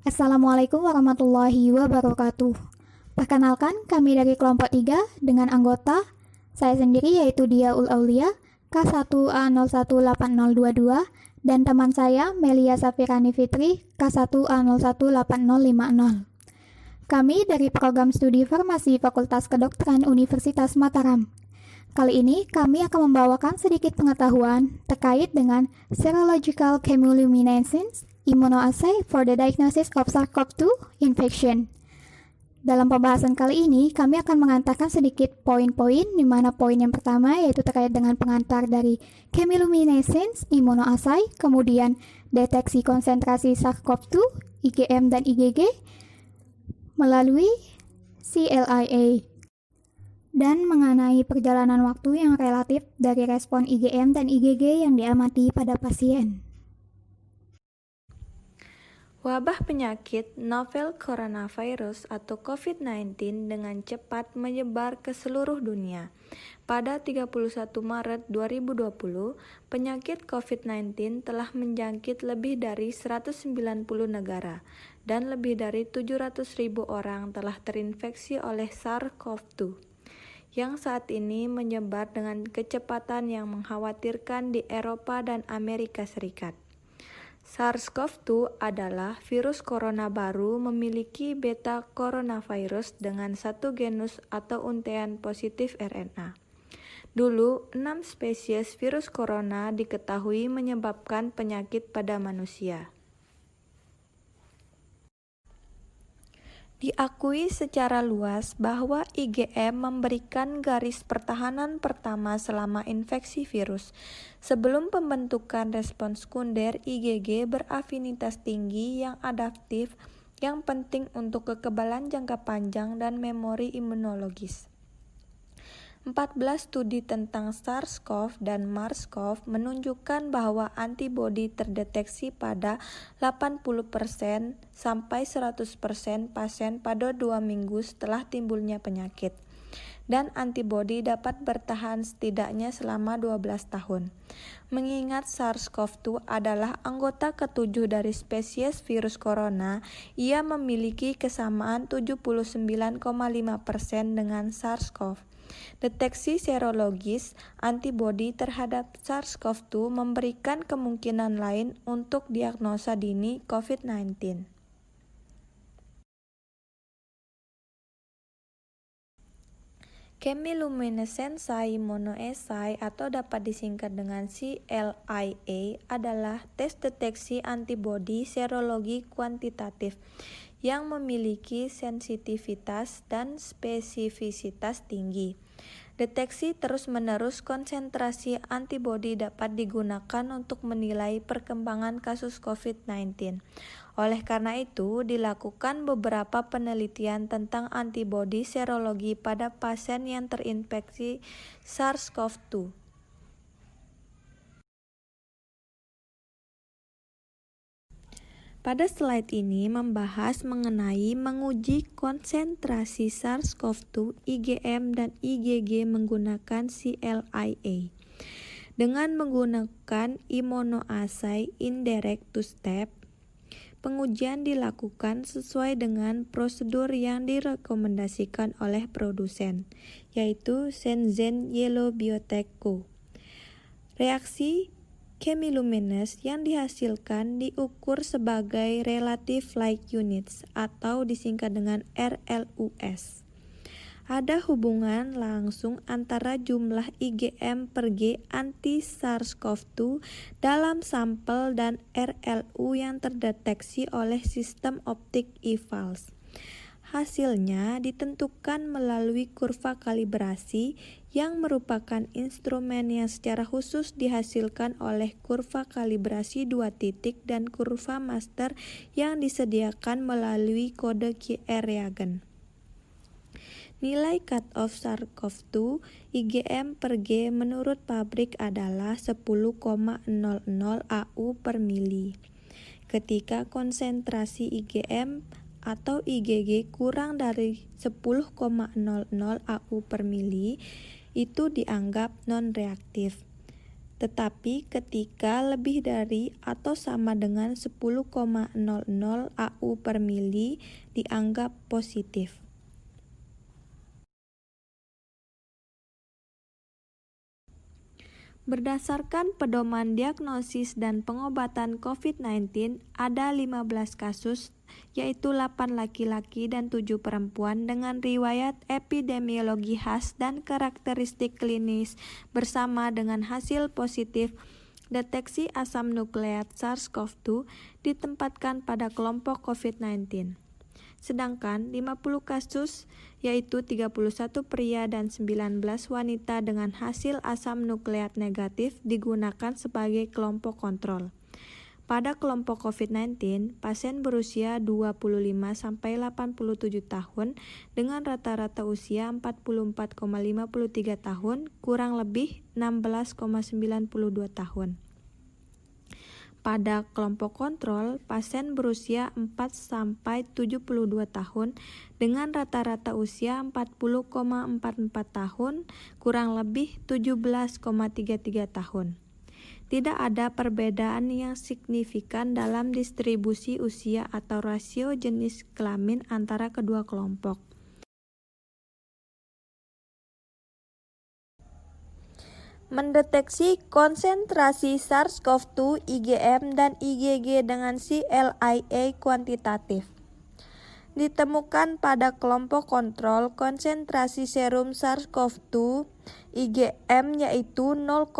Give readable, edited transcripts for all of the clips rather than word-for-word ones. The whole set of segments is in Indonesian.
Assalamualaikum warahmatullahi wabarakatuh. Perkenalkan, kami dari kelompok 3 dengan anggota saya sendiri yaitu Diaul Aulia K1A018022 dan teman saya Melia Safirani Fitri K1A018050. Kami dari program studi farmasi Fakultas Kedokteran Universitas Mataram. Kali ini kami akan membawakan sedikit pengetahuan terkait dengan serological chemiluminescence immunoassay for the diagnosis of SARS-CoV-2 infection. Dalam pembahasan kali ini, kami akan mengantarkan sedikit poin-poin, di mana poin yang pertama yaitu terkait dengan pengantar dari chemiluminescence immunoassay, kemudian deteksi konsentrasi SARS-CoV-2, IgM dan IgG melalui CLIA, dan mengenai perjalanan waktu yang relatif dari respon IgM dan IgG yang diamati pada pasien. Wabah penyakit novel coronavirus atau COVID-19 dengan cepat menyebar ke seluruh dunia. Pada 31 Maret 2020, penyakit COVID-19 telah menjangkit lebih dari 190 negara dan lebih dari 700.000 orang telah terinfeksi oleh SARS-CoV-2 yang saat ini menyebar dengan kecepatan yang mengkhawatirkan di Eropa dan Amerika Serikat. SARS-CoV-2 adalah virus corona baru memiliki beta coronavirus dengan satu genus atau untaian positif RNA. Dulu, 6 spesies virus corona diketahui menyebabkan penyakit pada manusia. Diakui secara luas bahwa IgM memberikan garis pertahanan pertama selama infeksi virus. Sebelum pembentukan respons sekunder, IgG berafinitas tinggi yang adaptif yang penting untuk kekebalan jangka panjang dan memori imunologis. 14 studi tentang SARS-CoV dan MERS-CoV menunjukkan bahwa antibodi terdeteksi pada 80% sampai 100% pasien pada 2 minggu setelah timbulnya penyakit, dan antibodi dapat bertahan setidaknya selama 12 tahun. Mengingat SARS-CoV-2 adalah anggota ke-7 dari spesies virus corona, ia memiliki kesamaan 79,5% dengan SARS-CoV. Deteksi serologis antibodi terhadap SARS-CoV-2 memberikan kemungkinan lain untuk diagnosa dini COVID-19. Chemiluminescence immunoassay atau dapat disingkat dengan CLIA adalah tes deteksi antibodi serologi kuantitatif yang memiliki sensitivitas dan spesifisitas tinggi. Deteksi terus-menerus konsentrasi antibodi dapat digunakan untuk menilai perkembangan kasus COVID-19. Oleh karena itu, dilakukan beberapa penelitian tentang antibodi serologi pada pasien yang terinfeksi SARS-CoV-2. Pada slide ini membahas mengenai menguji konsentrasi SARS-CoV-2, IgM, dan IgG menggunakan CLIA. Dengan menggunakan immunoassay indirect two-step, pengujian dilakukan sesuai dengan prosedur yang direkomendasikan oleh produsen, yaitu Shenzhen Yellow Biotech Co. Reaksi chemiluminescence yang dihasilkan diukur sebagai relative light units atau disingkat dengan RLUS. Ada hubungan langsung antara jumlah IgM per G anti SARS-CoV-2 dalam sampel dan RLU yang terdeteksi oleh sistem optik EVALS. Hasilnya ditentukan melalui kurva kalibrasi yang merupakan instrumen yang secara khusus dihasilkan oleh kurva kalibrasi 2 titik dan kurva master yang disediakan melalui kode QR reagen. Nilai cutoff SARS-CoV-2 IgM per G menurut pabrik adalah 10,00 AU per mili. Ketika konsentrasi IgM atau IgG kurang dari 10,00 AU per mili, itu dianggap non-reaktif. Tetapi ketika lebih dari atau sama dengan 10,00 AU per mili dianggap positif. Berdasarkan pedoman diagnosis dan pengobatan COVID-19, ada 15 kasus, yaitu 8 laki-laki dan 7 perempuan dengan riwayat epidemiologi khas dan karakteristik klinis bersama dengan hasil positif deteksi asam nukleat SARS-CoV-2 ditempatkan pada kelompok COVID-19. Sedangkan 50 kasus, yaitu 31 pria dan 19 wanita dengan hasil asam nukleat negatif digunakan sebagai kelompok kontrol. Pada kelompok COVID-19, pasien berusia 25-87 tahun dengan rata-rata usia 44,53 tahun, kurang lebih 16,92 tahun. Pada kelompok kontrol, pasien berusia 4-72 tahun dengan rata-rata usia 40,44 tahun, kurang lebih 17,33 tahun. Tidak ada perbedaan yang signifikan dalam distribusi usia atau rasio jenis kelamin antara kedua kelompok. Mendeteksi konsentrasi SARS-CoV-2, IgM, dan IgG dengan CLIA kuantitatif. Ditemukan pada kelompok kontrol konsentrasi serum SARS-CoV-2 IgM yaitu 0,46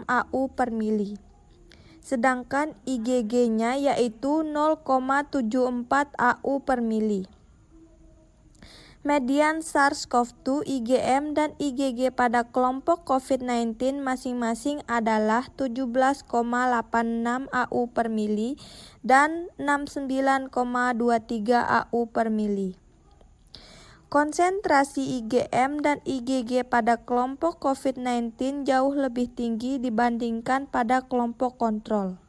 AU per mili. Sedangkan IgG-nya yaitu 0,74 AU per mili. Median SARS-CoV-2, IgM, dan IgG pada kelompok COVID-19 masing-masing adalah 17,86 AU per mili dan 69,23 AU per mili. Konsentrasi IgM dan IgG pada kelompok COVID-19 jauh lebih tinggi dibandingkan pada kelompok kontrol.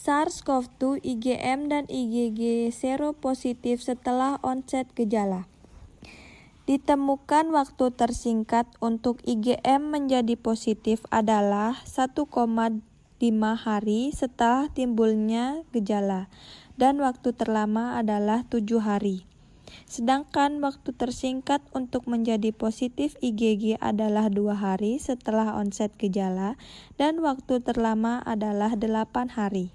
SARS-CoV-2, IgM, dan IgG seropositif setelah onset gejala. Ditemukan waktu tersingkat untuk IgM menjadi positif adalah 1,5 hari setelah timbulnya gejala, dan waktu terlama adalah 7 hari. Sedangkan waktu tersingkat untuk menjadi positif IgG adalah 2 hari setelah onset gejala, dan waktu terlama adalah 8 hari.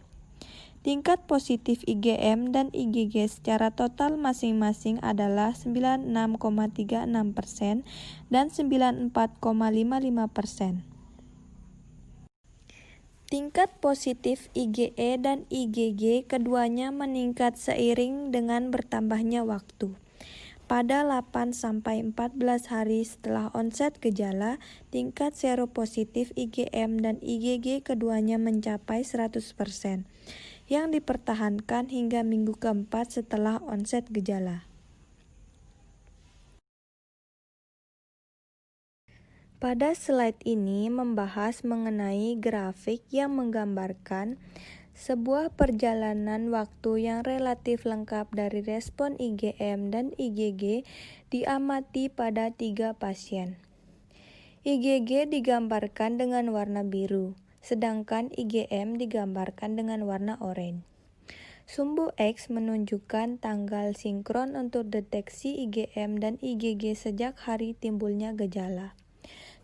Tingkat positif IgM dan IgG secara total masing-masing adalah 96,36% dan 94,55%. Tingkat positif IgE dan IgG keduanya meningkat seiring dengan bertambahnya waktu. Pada 8-14 hari setelah onset gejala, tingkat seropositif IgM dan IgG keduanya mencapai 100%. Yang dipertahankan hingga minggu keempat setelah onset gejala. Pada slide ini membahas mengenai grafik yang menggambarkan sebuah perjalanan waktu yang relatif lengkap dari respon IgM dan IgG diamati pada 3 pasien. IgG digambarkan dengan warna biru, sedangkan IgM digambarkan dengan warna oranye. Sumbu X menunjukkan tanggal sinkron untuk deteksi IgM dan IgG sejak hari timbulnya gejala.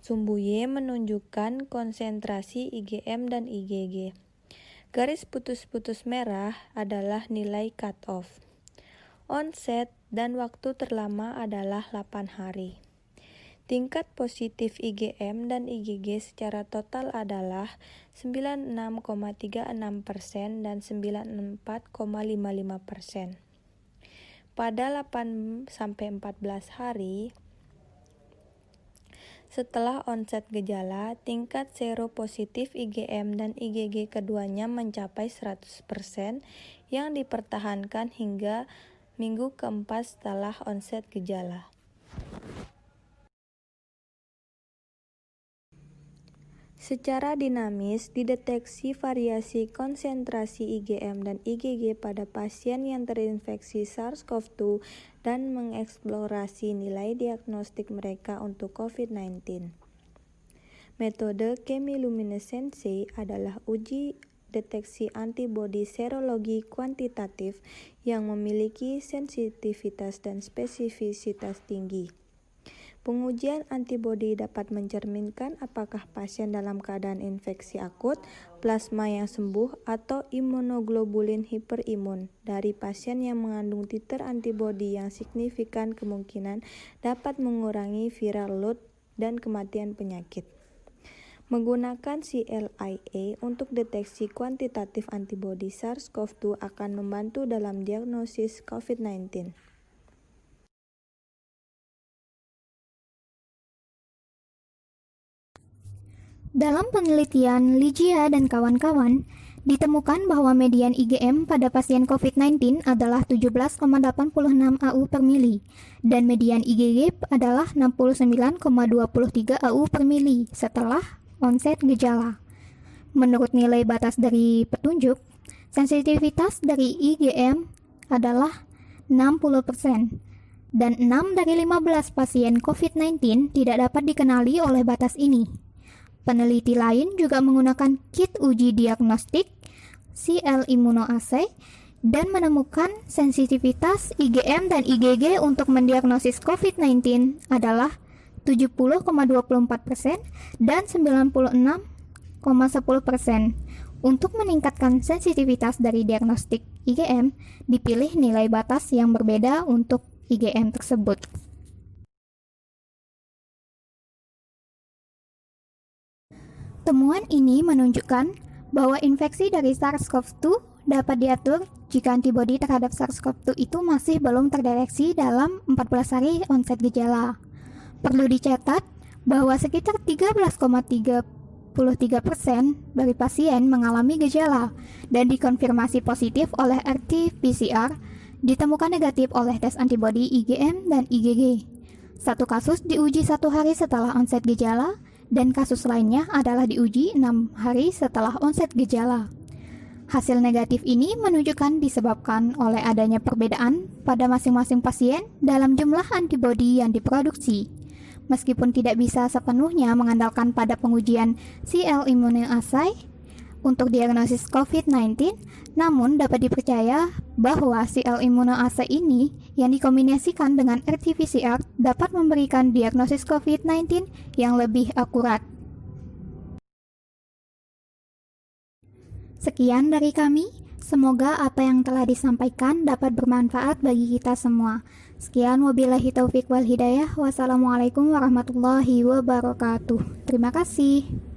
Sumbu Y menunjukkan konsentrasi IgM dan IgG. Garis putus-putus merah adalah nilai cut-off. Onset dan waktu terlama adalah 8 hari. Tingkat positif IgM dan IgG secara total adalah 96,36% dan 94,55%. Pada 8-14 hari setelah onset gejala, tingkat seropositif IgM dan IgG keduanya mencapai 100% yang dipertahankan hingga minggu keempat setelah onset gejala. Secara dinamis, dideteksi variasi konsentrasi IgM dan IgG pada pasien yang terinfeksi SARS-CoV-2 dan mengeksplorasi nilai diagnostik mereka untuk COVID-19. Metode chemiluminescensi adalah uji deteksi antibodi serologi kuantitatif yang memiliki sensitivitas dan spesifisitas tinggi. Pengujian antibodi dapat mencerminkan apakah pasien dalam keadaan infeksi akut, plasma yang sembuh, atau imunoglobulin hiperimun. Dari pasien yang mengandung titer antibodi yang signifikan kemungkinan dapat mengurangi viral load dan kematian penyakit. Menggunakan CLIA untuk deteksi kuantitatif antibodi SARS-CoV-2 akan membantu dalam diagnosis COVID-19. Dalam penelitian Ligia dan kawan-kawan, ditemukan bahwa median IgM pada pasien COVID-19 adalah 17,86 AU per mili dan median IgG adalah 69,23 AU per mili setelah onset gejala. Menurut nilai batas dari petunjuk, sensitivitas dari IgM adalah 60%. Dan 6 dari 15 pasien COVID-19 tidak dapat dikenali oleh batas ini. Peneliti lain juga menggunakan kit uji diagnostik CL-immunoassay dan menemukan sensitivitas IgM dan IgG untuk mendiagnosis COVID-19 adalah 70,24% dan 96,10%. Untuk meningkatkan sensitivitas dari diagnostik IgM, dipilih nilai batas yang berbeda untuk IgM tersebut. Temuan ini menunjukkan bahwa infeksi dari SARS-CoV-2 dapat diatur jika antibodi terhadap SARS-CoV-2 itu masih belum terdeteksi dalam 14 hari onset gejala. Perlu dicatat bahwa sekitar 13,33% dari pasien mengalami gejala dan dikonfirmasi positif oleh RT-PCR, ditemukan negatif oleh tes antibodi IgM dan IgG. Satu kasus diuji 1 hari setelah onset gejala, dan kasus lainnya adalah diuji 6 hari setelah onset gejala. Hasil negatif ini menunjukkan disebabkan oleh adanya perbedaan pada masing-masing pasien dalam jumlah antibodi yang diproduksi. Meskipun tidak bisa sepenuhnya mengandalkan pada pengujian CL-immunoassay untuk diagnosis COVID-19, namun dapat dipercaya bahwa CL-immunoassay ini yang dikombinasikan dengan RT-PCR dapat memberikan diagnosis COVID-19 yang lebih akurat. Sekian dari kami, semoga apa yang telah disampaikan dapat bermanfaat bagi kita semua. Sekian, wabillahi taufiq wal hidayah. Wassalamualaikum warahmatullahi wabarakatuh. Terima kasih.